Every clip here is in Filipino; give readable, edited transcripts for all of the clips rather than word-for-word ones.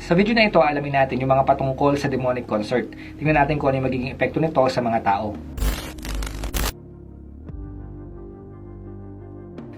Sa video na ito, alamin natin yung mga patungkol sa demonic concert. Tingnan natin kung ano yung magiging epekto nito sa mga tao.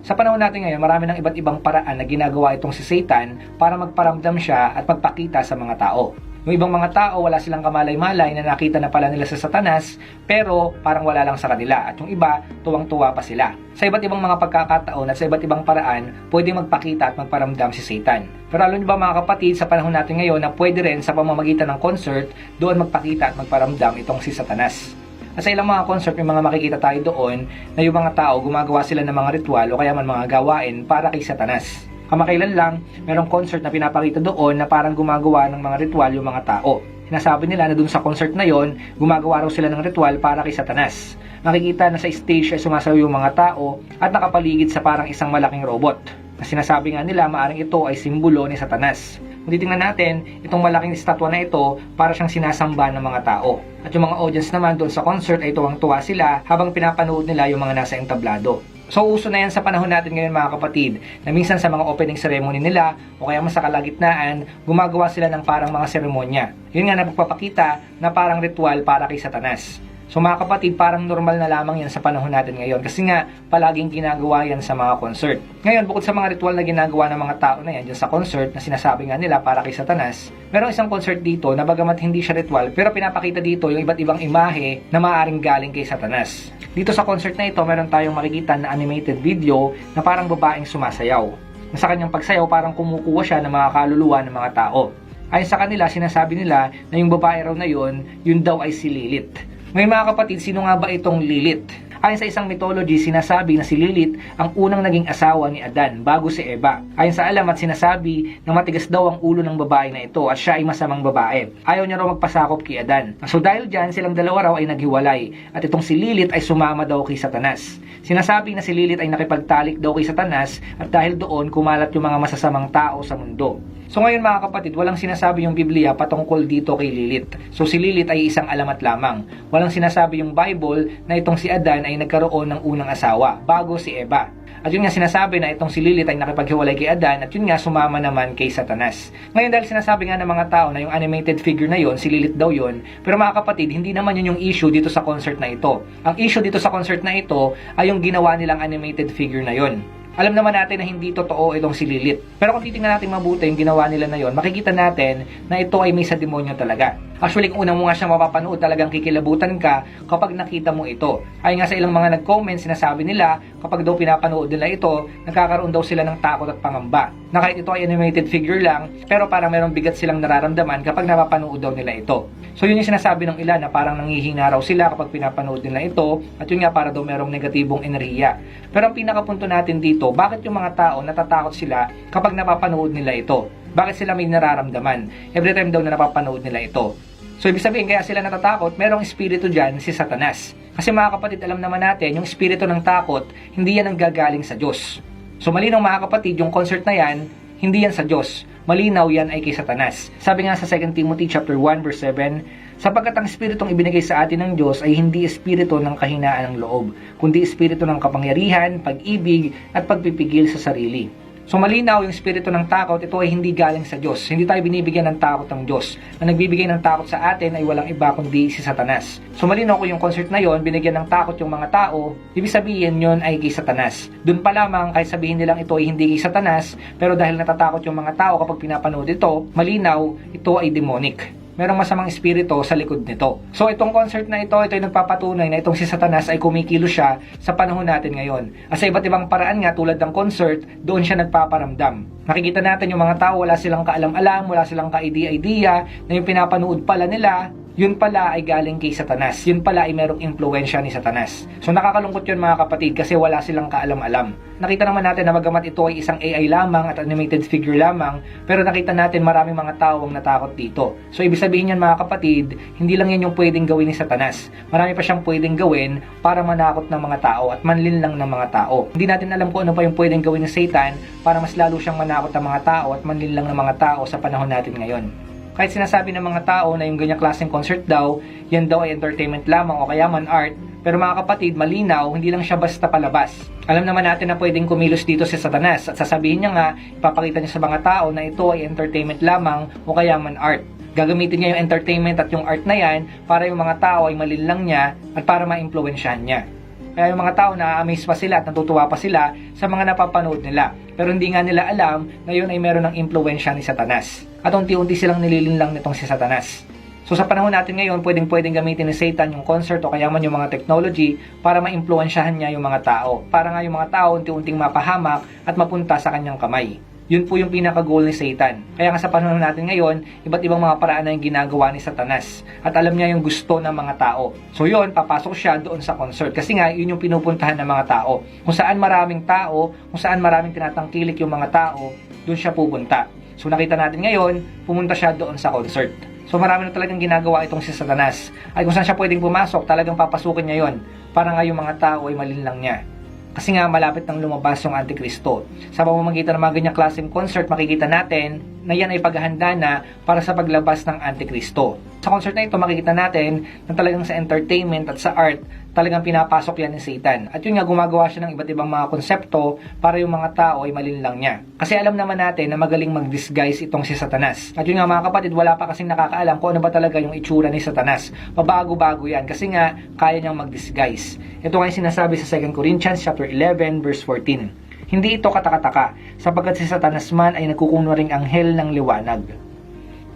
Sa panahon natin ngayon, marami ng iba't ibang paraan na ginagawa itong si Satan para magparamdam siya at magpakita sa mga tao. Yung ibang mga tao, wala silang kamalay-malay na nakita na pala nila sa Satanas, pero parang wala lang sa kanila. At yung iba, tuwang-tuwa pa sila. Sa iba't ibang mga pagkakataon at sa iba't ibang paraan, pwedeng magpakita at magparamdam si Satan. Pero alam niyo ba mga kapatid, sa panahon natin ngayon na pwede rin sa pamamagitan ng concert, doon magpakita at magparamdam itong si Satanas. At sa ilang mga concert, may mga makikita tayo doon na yung mga tao gumagawa sila ng mga ritual o kaya man mga gawain para kay Satanas. Kamakailan lang, merong concert na pinapakita doon na parang gumagawa ng mga ritual yung mga tao. Sinasabi nila na doon sa concert na yon, gumagawa raw sila ng ritual para kay Satanas. Makikita na sa stage ay sumasayaw yung mga tao at nakapaligid sa parang isang malaking robot. Na sinasabi nga nila maaring ito ay simbolo ni Satanas. Kung titingnan natin, itong malaking estatwa na ito para siyang sinasamba ng mga tao. At yung mga audience naman doon sa concert ay tuwang-tuwa sila habang pinapanood nila yung mga nasa entablado. So uso na yan sa panahon natin ngayon mga kapatid, na minsan sa mga opening ceremony nila o kaya sa kalagitnaan, gumagawa sila ng parang mga seremonya. Yun nga na pagpapakita na parang ritual para kay Satanas. So mga kapatid, parang normal na lamang yan sa panahon natin ngayon kasi nga palaging ginagawa yan sa mga concert. Ngayon, bukod sa mga ritual na ginagawa ng mga tao na yan dyan sa concert na sinasabi nga nila para kay Satanas, merong isang concert dito na bagamat hindi siya ritual pero pinapakita dito yung iba't ibang imahe na maaaring galing kay Satanas. Dito sa concert na ito, meron tayong makikita na animated video na parang babaeng sumasayaw. Na sa kanyang pagsayaw, parang kumukuha siya ng mga kaluluwa ng mga tao. Ayon sa kanila, sinasabi nila na yung babae raw na yun daw ay si Lilith. Ngayon mga kapatid, sino nga ba itong Lilith? Ayon sa isang mythology, sinasabi na si Lilith ang unang naging asawa ni Adan bago si Eva. Ayon sa alamat, sinasabi na matigas daw ang ulo ng babae na ito at siya ay masamang babae. Ayaw niya raw magpasakop kay Adan. So dahil dyan, silang dalawa raw ay naghiwalay at itong si Lilith ay sumama daw kay Satanas. Sinasabi na si Lilith ay nakipagtalik daw kay Satanas at dahil doon kumalat yung mga masasamang tao sa mundo. So ngayon mga kapatid, walang sinasabi yung Biblia patungkol dito kay Lilith. So si Lilith ay isang alamat lamang. Walang sinasabi yung Bible na itong si Adan ay nagkaroon ng unang asawa bago si Eva. At yun nga sinasabi na itong si Lilith ay nakipaghiwalay kay Adan at yun nga sumama naman kay Satanas. Ngayon dahil sinasabi nga ng mga tao na yung animated figure na yon, si Lilith daw yon, pero mga kapatid, hindi naman yun yung issue dito sa concert na ito. Ang issue dito sa concert na ito ay yung ginawa nilang animated figure na yon. Alam naman natin na hindi totoo itong si Lilith. Pero kung titingnan natin mabuti yung ginawa nila na yon, makikita natin na ito ay may sa demonyo talaga. Actually, kung unang mo nga siyang mapapanood, talagang kikilabutan ka kapag nakita mo ito. Ay nga sa ilang mga nag-comment, sinasabi nila, kapag daw pinapanood nila ito, nagkakaroon daw sila ng takot at pangamba. Na kahit ito ay animated figure lang, pero parang merong bigat silang nararamdaman kapag napapanood daw nila ito. So yun yung sinasabi ng ilan na parang nanghihina raw sila kapag pinapanood nila ito, at yun nga para daw merong negatibong enerhiya. Pero ang pinakapunto natin dito, bakit yung mga tao natatakot sila kapag napapanood nila ito? Bakit sila may nararamdaman every time daw na napapanood nila ito? So ibig sabihin kaya sila natatakot, merong espiritu dyan si Satanas. Kasi mga kapatid, alam naman natin, yung espiritu ng takot, hindi yan ang gagaling sa Diyos. So malinaw mga kapatid, yung concert na yan, hindi yan sa Diyos. Malinaw yan ay kay Satanas. Sabi nga sa 2 Timothy chapter 1 verse 7, sapagkat ang espiritong ibinigay sa atin ng Diyos ay hindi espiritu ng kahinaan ng loob, kundi espiritu ng kapangyarihan, pag-ibig at pagpipigil sa sarili. So malinaw yung espiritu ng takot, ito ay hindi galing sa Diyos. Hindi tayo binibigyan ng takot ng Diyos. Ang nagbibigay ng takot sa atin ay walang iba kundi si Satanas. So malinaw ko yung concert na yon, binigyan ng takot yung mga tao, ibig sabihin yon ay kay Satanas. Doon pa lamang kahit sabihin nilang ito ay hindi kay Satanas, pero dahil natatakot yung mga tao kapag pinapanood ito, malinaw ito ay demonic. Merong masamang espiritu sa likod nito. So itong concert na ito ay nagpapatunay na itong si Satanas ay kumikilos siya sa panahon natin ngayon. At sa iba't ibang paraan nga tulad ng concert, doon siya nagpaparamdam. Nakikita natin yung mga tao, wala silang kaalam-alam, wala silang ka-idea-idea, na yung pinapanood pala nila, yun pala ay galing kay Satanas. Yun pala ay merong impluwensya ni Satanas. So nakakalungkot yun mga kapatid kasi wala silang kaalam-alam. Nakita naman natin na bagamat ito ay isang AI lamang at animated figure lamang, pero nakita natin maraming mga tao ang natakot dito. So ibig sabihin yan mga kapatid, hindi lang yan yung pwedeng gawin ni Satanas. Marami pa siyang pwedeng gawin para manakot ng mga tao at manlinlang ng mga tao. Hindi natin alam kung ano pa yung pwedeng gawin ni Satan para mas lalo siyang manakot ng mga tao at manlinlang ng mga tao sa panahon natin ngayon. Kahit sinasabi ng mga tao na yung ganyang klaseng concert daw, yan daw ay entertainment lamang o kaya man art, Pero mga kapatid, malinaw, hindi lang siya basta palabas. Alam naman natin na pwedeng kumilos dito si Satanas at sasabihin niya nga, ipapakita niya sa mga tao na ito ay entertainment lamang o kaya man art. Gagamitin niya yung entertainment at yung art na yan para yung mga tao ay malinlang niya at para ma-impluwensyahan niya. Kaya yung mga tao na-amaze pa sila at natutuwa pa sila sa mga napapanood nila. Pero hindi nga nila alam na yun ay meron ng impluwensya ni Satanas. At unti-unti silang nililinlang nitong si Satanas. So sa panahon natin ngayon, pwedeng gamitin ni Satan yung concert o kaya man yung mga technology para ma-impluwensyahan niya yung mga tao. Para nga yung mga tao unti-unting mapahamak at mapunta sa kanyang kamay. Yun po yung pinaka-goal ni Satan. Kaya nga sa panahon natin ngayon, iba't ibang mga paraan na yung ginagawa ni Satanas. At alam niya yung gusto ng mga tao. So yun, papasok siya doon sa concert. Kasi nga, yun yung pinupuntahan ng mga tao. Kung saan maraming tao, kung saan maraming tinatangkilik yung mga tao, doon siya pupunta. So nakita natin ngayon, pumunta siya doon sa concert. So marami na talagang ginagawa itong si Satanas. Ay kung saan siya pwedeng pumasok, talagang papasukin niya yon para nga yung mga tao ay malinlang niya. Kasi nga malapit nang lumabas yung Antikristo. Sa pamamagitan ng mga ganyang klaseng concert, makikita natin na yan ay paghahanda na para sa paglabas ng Antikristo. Sa concert na ito, makikita natin na talagang sa entertainment at sa art, talagang pinapasok yan ni Satan. At yun nga, gumagawa siya ng iba't ibang mga konsepto para yung mga tao ay malinlang niya. Kasi alam naman natin na magaling mag-disguise itong si Satanas. At yun nga mga kapatid, wala pa kasing nakakaalam kung ano ba talaga yung itsura ni Satanas. Pabago-bago yan kasi nga kaya niyang mag-disguise. Ito nga yung sinasabi sa 2 Corinthians chapter 11 verse 14. Hindi ito katakataka sapagkat si Satanas man ay nagkukunwaring anghel ng liwanag.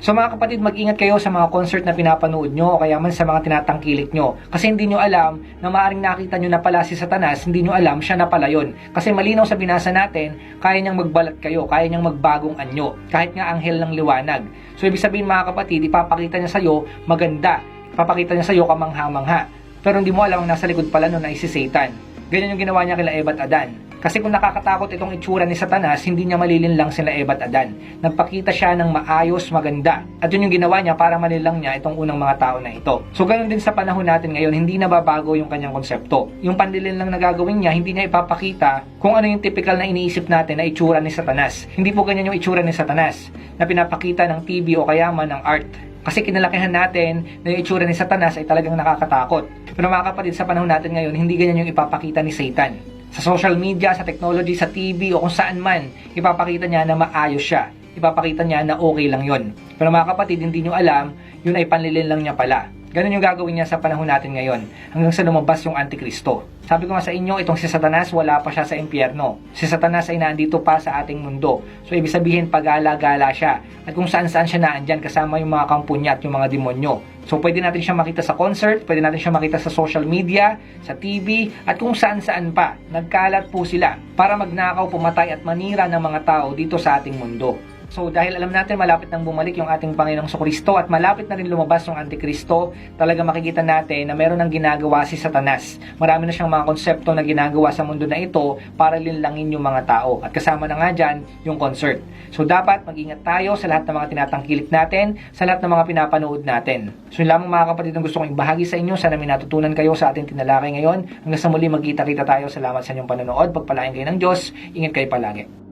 So mga kapatid, mag-ingat kayo sa mga concert na pinapanood nyo o kaya man sa mga tinatangkilik nyo. Kasi hindi nyo alam na maaaring nakita nyo na pala si Satanas, hindi nyo alam siya na pala yun. Kasi malinaw sa binasa natin, kaya niyang magbalat kayo, kaya niyang magbagong anyo, kahit nga anghel ng liwanag. So ibig sabihin mga kapatid, ipapakita niya sa'yo maganda, ipapakita niya sa'yo kamangha-mangha. Pero hindi mo alam ang nasa likod pala nun ay si Satan. Ganyan yung ginawa niya kila Eva at Adan. Kasi kung nakakatakot itong itsura ni Satanas, hindi niya malilinlang sila Eva at Adan. Nagpakita siya ng maayos, maganda. At yun yung ginawa niya para malilang niya itong unang mga tao na ito. So ganoon din sa panahon natin ngayon, hindi nababago yung kanyang konsepto. Yung panlilinlang na gagawin niya, hindi niya ipapakita kung ano yung typical na iniisip natin na itsura ni Satanas. Hindi po ganyan yung itsura ni Satanas na pinapakita ng TV o kaya man ng art. Kasi kinalakihan natin na yung itsura ni Satanas ay talagang nakakatakot. Pero mga kapatid, sa panahon natin ngayon, hindi ganyan yung ipapakita ni Satan. Sa social media, sa technology, sa TV o kung saan man, ipapakita niya na maayos siya. Ipapakita niya na okay lang yon. Pero mga kapatid, hindi nyo alam, yun ay panlilin lang niya pala. Ganun yung gagawin niya sa panahon natin ngayon, hanggang sa lumabas yung Antikristo. Sabi ko nga sa inyo, itong si Satanas, wala pa siya sa impyerno. Si Satanas ay nandito pa sa ating mundo. So, ibig sabihin, pagala-gala siya. At kung saan-saan siya naandyan, kasama yung mga kampo niya at yung mga demonyo. So, pwede natin siya makita sa concert, pwede natin siya makita sa social media, sa TV, at kung saan-saan pa. Nagkalat po sila para magnakaw, pumatay at manira ng mga tao dito sa ating mundo. So dahil alam natin malapit nang bumalik yung ating Panginoong Kristo at malapit na rin lumabas yung Antikristo, talaga makikita natin na meron ng ginagawa si Satanas. Marami na siyang mga konsepto na ginagawa sa mundo na ito para linlangin yung mga tao. At kasama na nga dyan yung concert. So dapat mag-ingat tayo sa lahat ng mga tinatangkilik natin, sa lahat ng mga pinapanood natin. So yun lamang mga kapatid ang gusto kong ibahagi sa inyo. Sana may natutunan kayo sa ating tinalakay ngayon. Hanggang sa muli magkita-kita tayo. Salamat sa inyong panonood. Pagpalain kayo ng Diyos. Ingat kayo palagi.